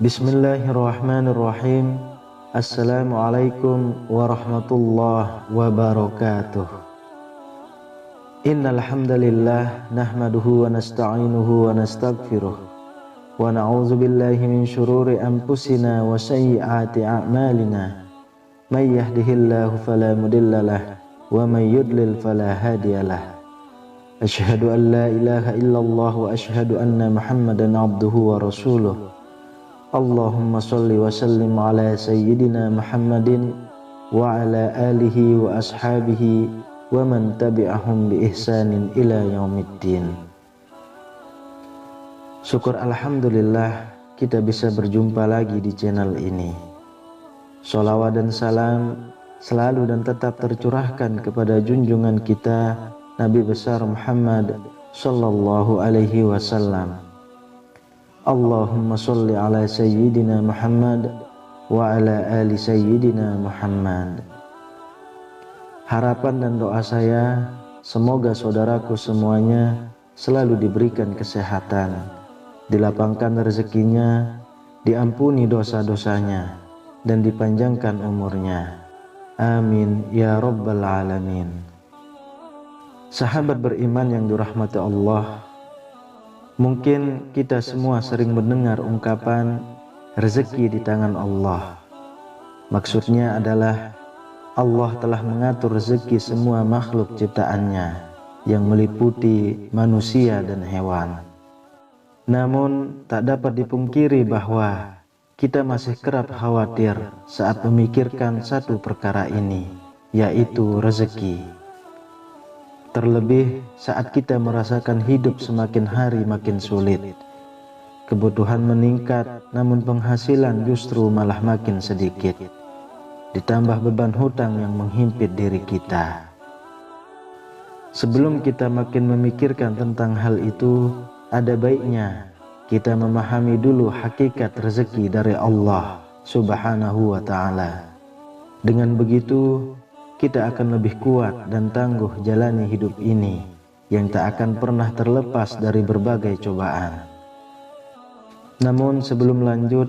Bismillahirrahmanirrahim. Assalamualaikum warahmatullahi wabarakatuh. Innal hamdalillah nahmaduhu wa nasta'inuhu wa nastaghfiruh wa na'udzu billahi min shururi anfusina wa sayyiati a'malina. May yahdihillahu fala mudhillalah wa may yudlil fala hadiyalah. Asyhadu an la ilaha illallah wa asyhadu anna Muhammadan abduhu wa rasuluh. Allahumma sholli wa sallim ala sayyidina Muhammadin wa ala alihi wa ashabihi wa man tabi'ahum bi ihsanin ila yaumiddin. Syukur alhamdulillah kita bisa berjumpa lagi di channel ini. Sholawat dan salam selalu dan tetap tercurahkan kepada junjungan kita Nabi besar Muhammad sallallahu alaihi wasallam. Allahumma sholli ala sayyidina Muhammad wa ala ali sayyidina Muhammad. Harapan dan doa saya, semoga saudaraku semuanya selalu diberikan kesehatan, dilapangkan rezekinya, diampuni dosa-dosanya, dan dipanjangkan umurnya. Amin ya rabbal alamin. Sahabat beriman yang dirahmati Allah, mungkin kita semua sering mendengar ungkapan rezeki di tangan Allah. Maksudnya adalah Allah telah mengatur rezeki semua makhluk ciptaannya yang meliputi manusia dan hewan. Namun tak dapat dipungkiri bahwa kita masih kerap khawatir saat memikirkan satu perkara ini, yaitu rezeki. Terlebih saat kita merasakan hidup semakin hari makin sulit. Kebutuhan meningkat, namun penghasilan justru malah makin sedikit. Ditambah beban hutang yang menghimpit diri kita. Sebelum kita makin memikirkan tentang hal itu, ada baiknya kita memahami dulu hakikat rezeki dari Allah Subhanahu wa ta'ala. Dengan begitu, kita akan lebih kuat dan tangguh jalani hidup ini yang tak akan pernah terlepas dari berbagai cobaan. Namun sebelum lanjut,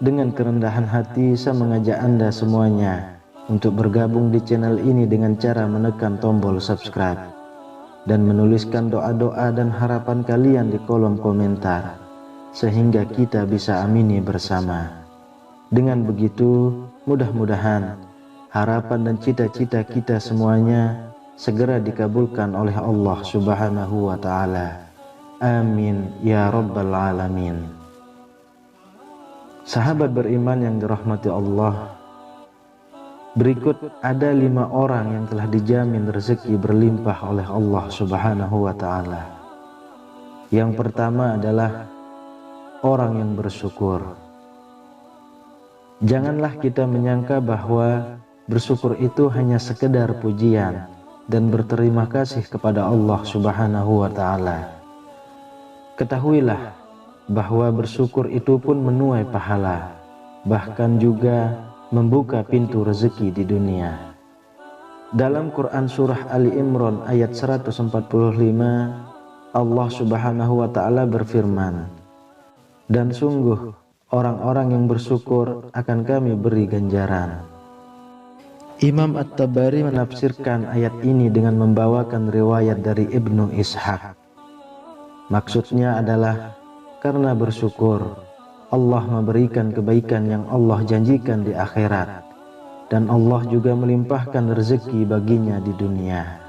dengan kerendahan hati saya mengajak Anda semuanya untuk bergabung di channel ini dengan cara menekan tombol subscribe dan menuliskan doa-doa dan harapan kalian di kolom komentar, sehingga kita bisa amini bersama. Dengan begitu, mudah-mudahan harapan dan cita-cita kita semuanya segera dikabulkan oleh Allah Subhanahu wa ta'ala. Amin ya rabbal alamin. Sahabat beriman yang dirahmati Allah, berikut ada 5 orang yang telah dijamin rezeki berlimpah oleh Allah Subhanahu wa ta'ala. Yang pertama adalah orang yang bersyukur. Janganlah kita menyangka bahwa bersyukur itu hanya sekedar pujian dan berterima kasih kepada Allah Subhanahu wa ta'ala. Ketahuilah bahwa bersyukur itu pun menuai pahala, bahkan juga membuka pintu rezeki di dunia. Dalam Quran surah Ali Imran ayat 145, Allah Subhanahu wa ta'ala berfirman, "Dan sungguh orang-orang yang bersyukur akan kami beri ganjaran." Imam At-Tabari menafsirkan ayat ini dengan membawakan riwayat dari Ibnu Ishaq. Maksudnya adalah karena bersyukur, Allah memberikan kebaikan yang Allah janjikan di akhirat, dan Allah juga melimpahkan rezeki baginya di dunia.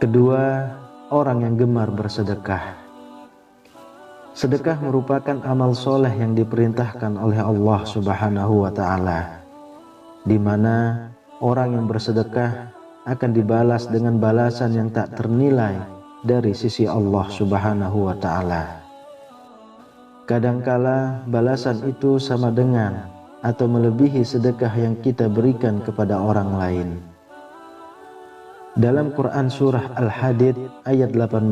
Kedua, orang yang gemar bersedekah. Sedekah merupakan amal soleh yang diperintahkan oleh Allah Subhanahu wa ta'ala, di mana orang yang bersedekah akan dibalas dengan balasan yang tak ternilai dari sisi Allah Subhanahu wa ta'ala. Kadangkala balasan itu sama dengan atau melebihi sedekah yang kita berikan kepada orang lain. Dalam Quran surah Al-Hadid ayat 18,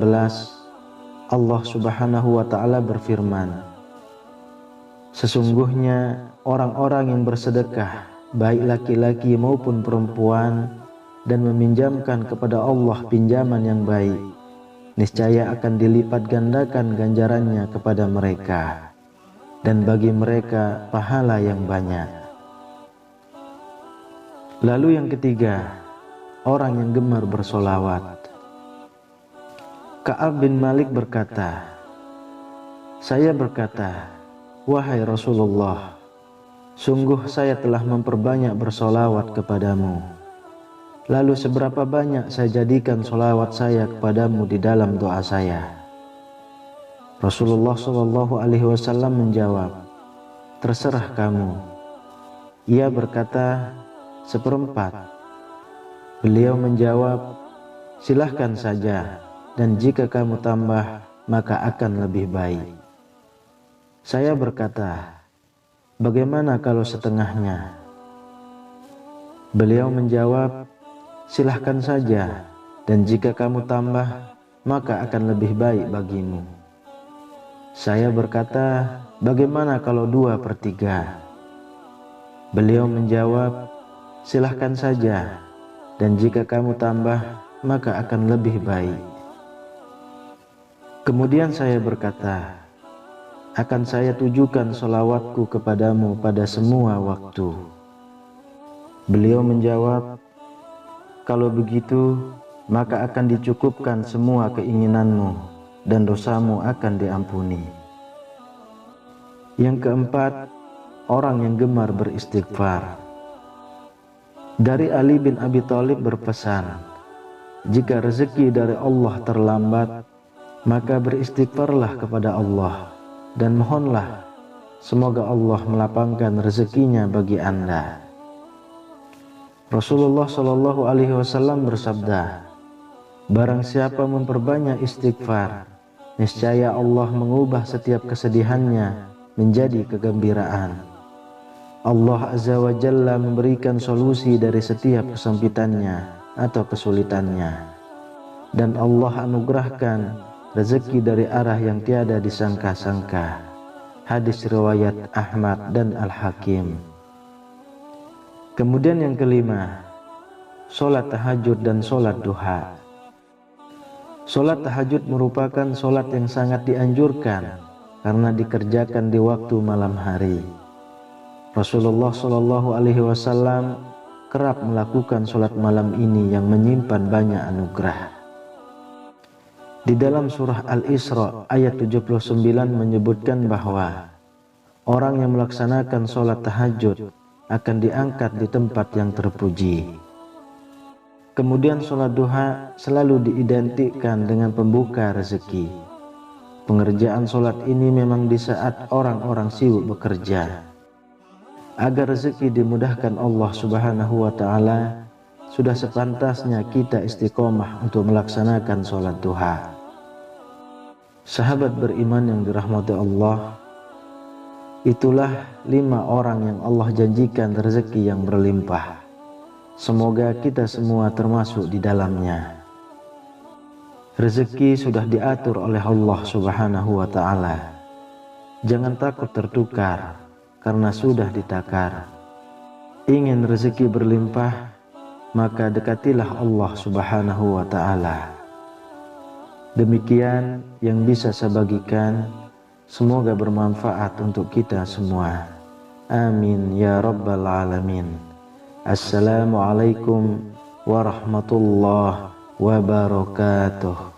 Allah Subhanahu wa ta'ala berfirman, sesungguhnya orang-orang yang bersedekah, baik laki-laki maupun perempuan, dan meminjamkan kepada Allah pinjaman yang baik, niscaya akan dilipat gandakan ganjarannya kepada mereka, dan bagi mereka pahala yang banyak. Lalu yang ketiga, orang yang gemar bersolawat. Ka'ab bin Malik berkata, saya berkata, wahai Rasulullah, sungguh saya telah memperbanyak bersolawat kepadamu. Lalu seberapa banyak saya jadikan solawat saya kepadamu di dalam doa saya? Rasulullah SAW menjawab, terserah kamu. Ia berkata, 1/4. Beliau menjawab, silahkan saja, dan jika kamu tambah, maka akan lebih baik. Saya berkata, bagaimana kalau setengahnya? Beliau menjawab, silahkan saja, dan jika kamu tambah, maka akan lebih baik bagimu. Saya berkata, bagaimana kalau 2/3? Beliau menjawab, silahkan saja, dan jika kamu tambah, maka akan lebih baik. Kemudian saya berkata, akan saya tujukan solawatku kepadamu pada semua waktu. Beliau menjawab, kalau begitu, maka akan dicukupkan semua keinginanmu, dan dosamu akan diampuni. Yang keempat, orang yang gemar beristighfar. Dari Ali bin Abi Thalib berpesan, jika rezeki dari Allah terlambat, maka beristighfarlah kepada Allah dan mohonlah semoga Allah melapangkan rezekinya bagi Anda. Rasulullah SAW bersabda, barang siapa memperbanyak istighfar, niscaya Allah mengubah setiap kesedihannya menjadi kegembiraan. Allah Azza wa Jalla memberikan solusi dari setiap kesempitannya atau kesulitannya, dan Allah anugerahkan rezeki dari arah yang tiada disangka-sangka. Hadis riwayat Ahmad dan Al-Hakim. Kemudian yang kelima, sholat tahajud dan sholat duha. Sholat tahajud merupakan sholat yang sangat dianjurkan karena dikerjakan di waktu malam hari. Rasulullah SAW kerap melakukan sholat malam ini yang menyimpan banyak anugerah. Di dalam surah Al-Isra ayat 79 menyebutkan bahwa orang yang melaksanakan sholat tahajud akan diangkat di tempat yang terpuji. Kemudian sholat duha selalu diidentikan dengan pembuka rezeki. Pengerjaan sholat ini memang di saat orang-orang sibuk bekerja. Agar rezeki dimudahkan Allah Subhanahu wa ta'ala, sudah sepantasnya kita istiqomah untuk melaksanakan sholat duha. Sahabat beriman yang dirahmati Allah, itulah 5 orang yang Allah janjikan rezeki yang berlimpah. Semoga kita semua termasuk di dalamnya. Rezeki sudah diatur oleh Allah Subhanahu wa ta'ala. Jangan takut tertukar, karena sudah ditakar. Ingin rezeki berlimpah, maka dekatilah Allah Subhanahu wa ta'ala. Demikian yang bisa saya bagikan, semoga bermanfaat untuk kita semua. Amin ya rabbal alamin. Assalamualaikum warahmatullahi wabarakatuh.